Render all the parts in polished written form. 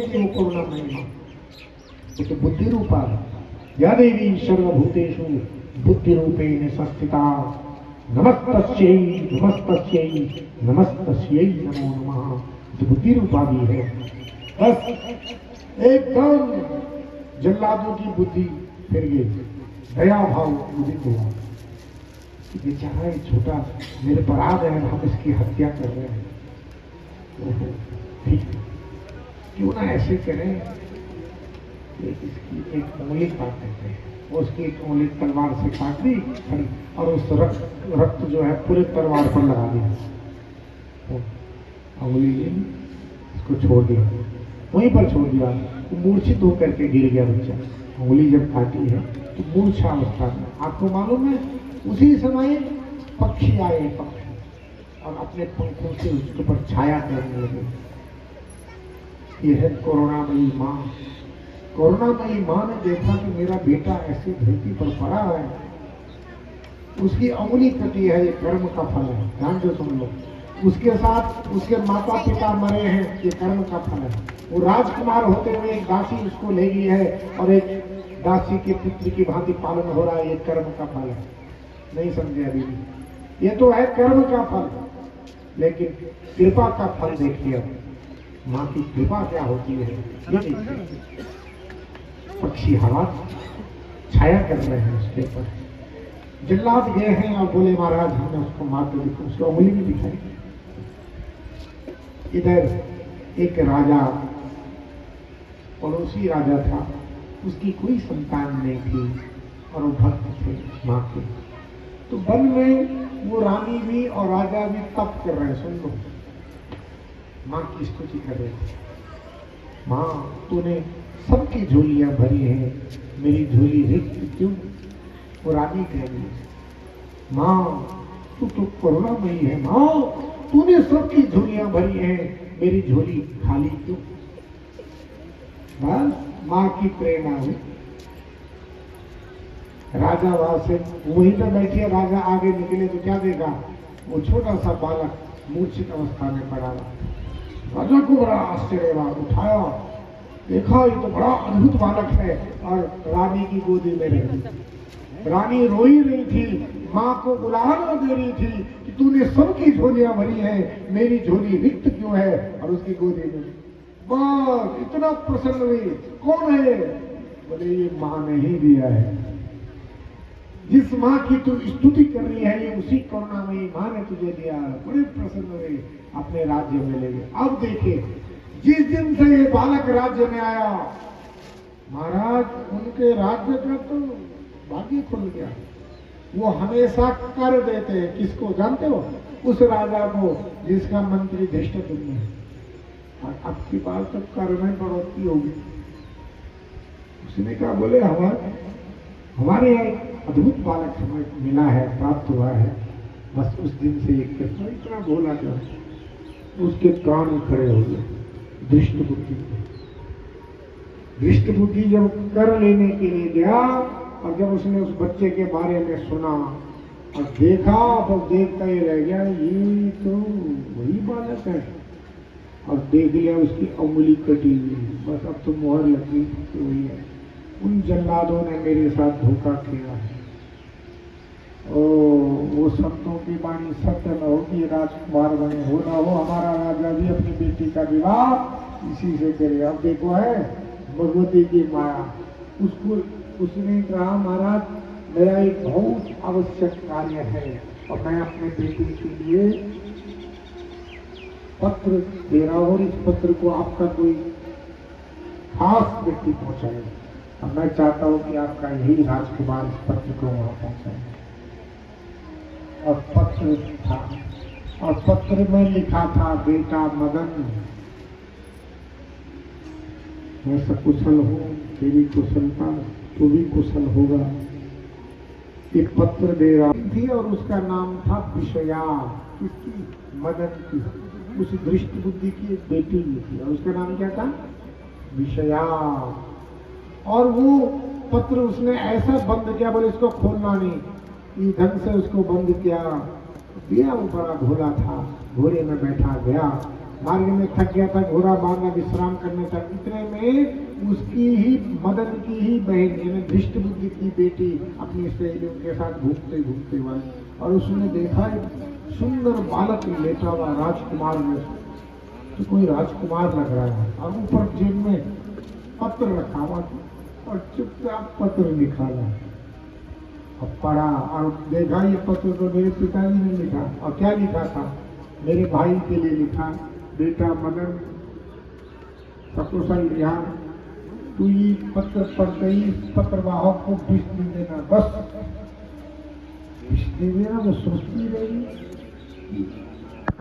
वो कोरोना महिमा तो बुद्धि रूपा या देवी सर्वभूतेषु बुद्धि रूपेण संस्थिता नमस्तस्यै नमस्तस्यै नमस्तस्यै नमो नमः। तो बुद्धि रूपा भी है। बस एकदम जल्लादों की बुद्धि फिर गई, दया भाव उदित हुआ कि बेचारा ये छोटा मेरे पर आ गया, हम इसकी हत्या कर रहे हैं। ठीक है, क्यों ना ऐसे करें, इसकी एक उंगली काट देते हैं। उसकी एक उंगली तलवार से काट दी और उस रक्त जो है पूरे तलवार पर लगा दिया, उंगली इसको छोड़ दिया, वहीं पर छोड़ दिया। तो मूर्छित होकर के गिर गया बच्चा। उंगली जब काटी है तो मूर्छा अवस्था में, आपको मालूम है उसी समय पक्षी आए, पक्षी, और अपने पंखों से उसके ऊपर छाया करने लगे। यह है करुणामयी माँ। करुणामयी माँ ने देखा कि मेरा बेटा ऐसी धरती पर पड़ा है, उसकी उंगली कटी है, ये कर्म का फल है, ध्यान से सुन लो। उसके साथ उसके माता पिता मरे हैं, ये कर्म का फल है। वो राजकुमार होते हुए एक दासी उसको ले गई है और एक दासी के पुत्र की भांति पालन हो रहा है, ये कर्म का फल है। नहीं समझे अभी भी? ये तो है कर्म का फल, लेकिन कृपा का फल देखिए, माँ की कृपा क्या होती है ये देखिए। पक्षी हवा छाया कर रहे हैं उसके ऊपर। जल्लाद गए हैं और बोले महाराज हमने उसको मार के दिखा, उसको उंगली भी दिखाई। इधर एक राजा, पड़ोसी राजा था, उसकी कोई संतान नहीं थी और वो भक्त थे माँ के। तो वन में वो रानी भी और राजा भी तप कर रहे हैं, सुन लो, माँ की स्तुति कर रहे थे। माँ तूने सबकी झोलियां भरी हैं, मेरी झोली रिक्त क्यों? वो रानी कह रही, माँ तू तो करुणामयी है, माँ तूने सबकी झोलियां भरी हैं, मेरी झोली खाली क्यों? बस माँ की प्रेरणा हुई। राजा वहां से वहीं पर बैठे, राजा आगे निकले तो क्या देखा, वो छोटा सा बालक मूर्छित अवस्था में पड़ा हुआ। राजा को बड़ा आश्चर्य हुआ, उठाया, देखा ये तो बड़ा अद्भुत बालक है, और रानी की गोदी में रही। रानी रोई रही थी, माँ को बुलाना दे रही थी कि तूने सबकी झोलियां भरी हैं, मेरी झोली रिक्त क्यों है? और उसकी गोदी में बस इतना प्रसन्न हुई। कौन है? बोले ये माँ ने ही दिया है। जिस माँ की तू स्तुति कर रही है, ये उसी करुणामयी माँ ने तुझे दिया। बड़े प्रसन्न हुए, अपने राज्य में ले गए। अब देखिए, जिस दिन से ये बालक राज्य में आया, महाराज उनके राज्य का तो भाग्य खुल गया। वो हमेशा कर देते हैं, किसको जानते हो? उस राजा को जिसका मंत्री धृष्टद्युम्न है। और अब की बार तो कर में बढ़ोतरी होगी। उसने कहा, बोले हमारे यहाँ एक अद्भुत बालक हमें मिला है, प्राप्त हुआ है। बस उस दिन से एक कृष्ण इतना बोला जो उसके कान खड़े हो गए। दृष्ट बुद्धि, दृष्ट बुद्धि जब कर लेने के लिए गया, और जब उसने उस बच्चे के बारे में सुना और देखा, तो देखता ही रह गया, ये तो वही बालक है। और देख लिया उसकी उंगली कटी हुई, बस अब तो मोहर लगी तो वही है। उन जल्लादों ने मेरे साथ धोखा किया है। ओ वो संतों की वाणी सत्य न होगी, राजकुमार बने हो ना हो, हमारा राजा भी अपनी बेटी का विवाह इसी से करे। अब देखो है भगवती की माया। उसको उसने कहा, महाराज मेरा एक बहुत आवश्यक कार्य है और मैं अपने बेटी के लिए पत्र दे रहा हूँ, इस पत्र को आपका कोई खास व्यक्ति पहुंचाए। अब मैं चाहता हूँ कि आपका यही राजकुमार इस पत्र को वहां पहुंचाए। और पत्र था, और पत्र में लिखा था, बेटा मदन मैं सकुशल हूँ, तेरी कुशलता तू भी कुशल होगा। एक पत्र दे रहा थी और उसका नाम था विषया। किसकी? मदन की। उस दृष्ट बुद्धि की एक बेटी थी और उसका नाम क्या था? विषया। और वो पत्र उसने ऐसा बंद किया, बोले इसको खोलना नहीं, इस ढंग से उसको बंद किया। दिया वो बड़ा भोला था, घोड़े में बैठा गया मार्ग में थक गया था, घोड़ा बांधा विश्राम करना था। इतने में उसकी ही मदन की ही बहन यानी धृष्टबुद्धि की बेटी अपनी सहेलियों के साथ घूमते घूमते वाली, और उसने देखा एक सुंदर बालक लेटा हुआ राजकुमार में, तो कोई राजकुमार लग रहा है, और ऊपर जेब में पत्र रखा हुआ और चुपचाप पत्र निकाला और पढ़ा और देखा ये पत्र तो मेरे पिताजी ने लिखा। और क्या लिखा था? मेरे भाई के लिए लिखा, बेटा मदन सकुशल विहार, तू ये पत्र पढ़ गई, पत्र वाहक को विष दे देना, बस विष दे देना। वो सोचती रही,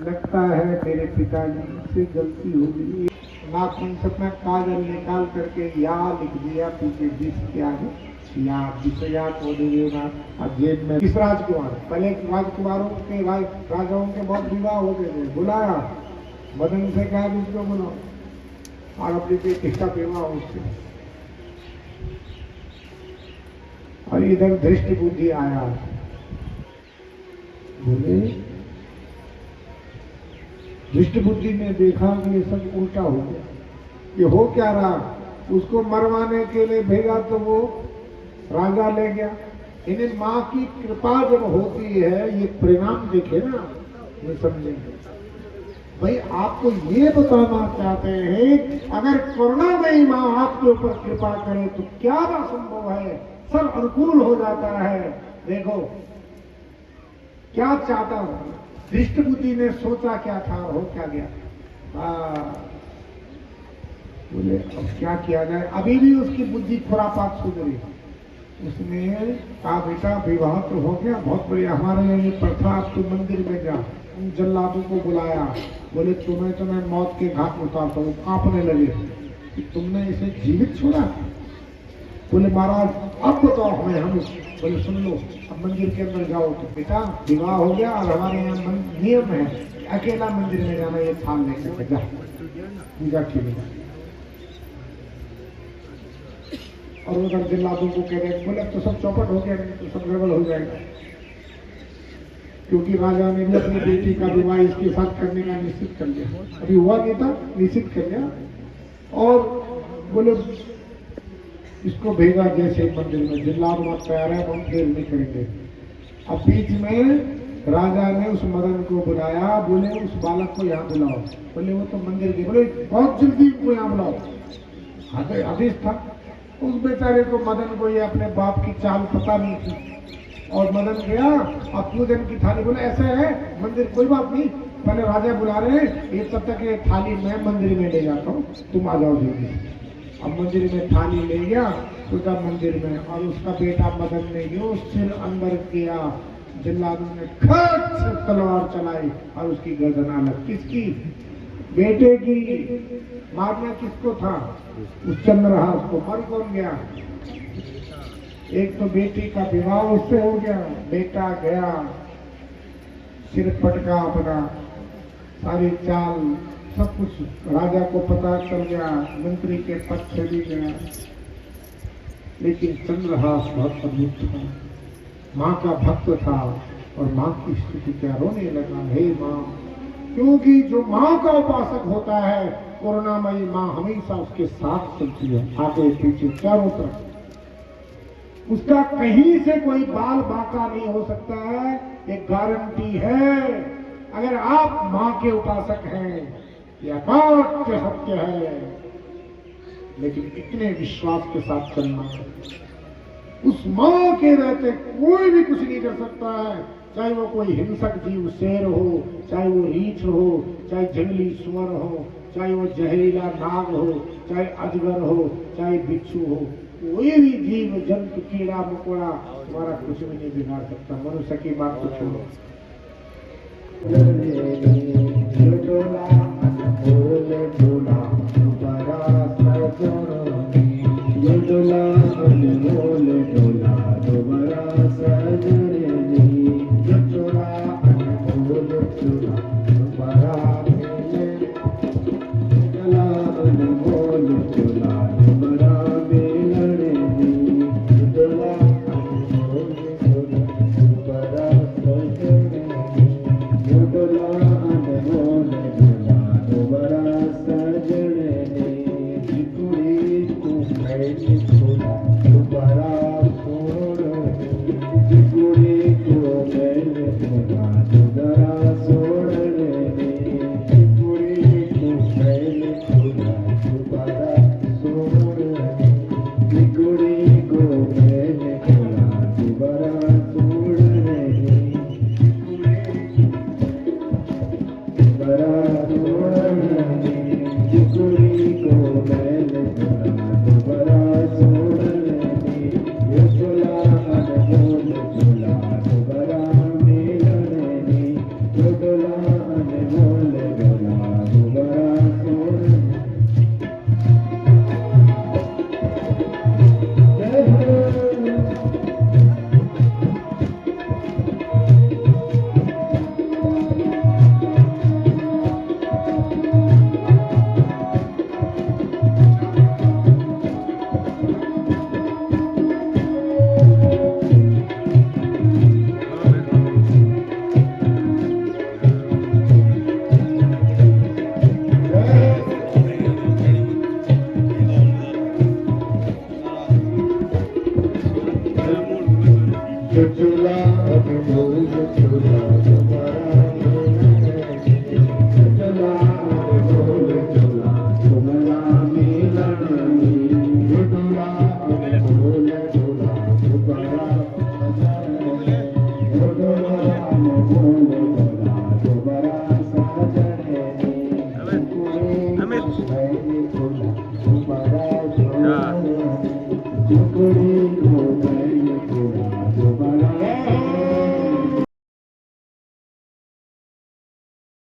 लगता है मेरे पिताजी से गलती हो गई। नाखून से अपना कागज निकाल करके या लिख दिया, पीछे विष क्या है या विषया को देना। अब जेब में किस राजकुमार, पहले राजकुमारों के राजाओं के बहुत विवाह होते थे, बुलाया मदन से कहा उसको बुलाओ और अपनी बेटी का विवाह उससे। और इधर धृष्ट बुद्धि आया, बोले धृष्ट बुद्धि ने देखा कि ये सब उल्टा हो गया, ये हो क्या रहा। उसको मरवाने के लिए भेजा तो वो राजा ले गया। इन्हें माँ की कृपा जब होती है, ये परिणाम देखे ना, ये समझेंगे। भाई आपको ये बताना चाहते हैं, अगर करुणामयी माँ आपके ऊपर कृपा करे तो क्या ना संभव है, सब अनुकूल हो जाता है। देखो क्या चाहता हूं, धृष्ट बुद्धि ने सोचा क्या था, हो क्या गया। बोले अब क्या किया जाए, अभी भी उसकी बुद्धि खुरापात सुध रही। उसने कहा बेटा विवाह तो हो गया, बहुत बढ़िया, हमारे यहाँ ये प्रथा, अब तू मंदिर में जा। उन जल्लादों को बुलाया, बोले तुम्हें तो मैं मौत के घाट उतारता हूँ। कांपने लगे कि तुमने इसे जीवित छोड़ा। बोले महाराज अब बताओ हमें, हम बोले सुन लो, अब मंदिर के अंदर जाओ। तो बेटा विवाह हो गया और हमारे यहाँ नियम है अकेला मंदिर में जाना, ये थाल लेकर जा पूजा के लिए। और उधर जिल्लादों को कह रहे, बोले तो सब चौपट हो गया, तो सब गड़बड़ हो जाएगा, क्योंकि राजा ने भी अपनी बेटी का विवाह इसके साथ करने का निश्चित कर लिया। अभी हुआ नहीं था, निश्चित कर लिया। और बोले इसको भेजा जैसे मंदिर में, जिल्लाद मत तैयार है, हम देर नहीं करेंगे। अब बीच में राजा ने उस मदन को बुलाया, बोले उस बालक को यहाँ बुलाओ। बोले वो तो मंदिर के, बोले बहुत जल्दी को यहाँ बुलाओ। आदेश था। उस बेचारे को मदन को ये अपने बाप की चाल पता नहीं थी, और मदन गया अब पूजन की थाली। बोले ऐसे है मंदिर, कोई बात नहीं, पहले राजा बुला रहे हैं, ये तब तक ये थाली मैं मंदिर में ले जाता हूँ, तुम आ जाओ जल्दी। अब मंदिर में थाली ले गया, उसका मंदिर में, और उसका बेटा मदन ने यूं सिर अंदर किया, जिल्लादों ने खट से तलवार चलाई और उसकी गर्दन अलग। किसकी? बेटे की। मारना किसको था? उस चंद्रहास को। मर कौन गया? एक तो बेटी का विवाह उससे हो गया, बेटा गया, सिर पटका अपना, सारी चाल सब कुछ राजा को पता चल गया, मंत्री के पद चली गया। लेकिन चंद्रहास बहुत अद्भुत था, माँ का भक्त था, और माँ की स्थिति क्या, रोने लगा, हे माँ। क्योंकि जो माँ का उपासक होता है, करुणामयी माँ हमेशा उसके साथ चलती है, आगे पीछे चारों तरफ। उसका कहीं से कोई बाल बांका नहीं हो सकता है, एक गारंटी है। अगर आप माँ के उपासक हैं, यह अकाट्य सत्य है, लेकिन इतने विश्वास के साथ चलना है। उस माँ के रहते कोई भी कुछ नहीं कर सकता है, चाहे वो कोई हिंसक जीव शेर हो, चाहे वो रीछ हो, चाहे जंगली सुअर हो, चाहे वो जहरीला नाग हो, चाहे अजगर हो, चाहे बिच्छू हो, कोई भी जीव जंतु कीड़ा मकोड़ा तुम्हारा कुछ भी नहीं बिगाड़ सकता। मनुष्य की बात तो छोड़ो। गए थे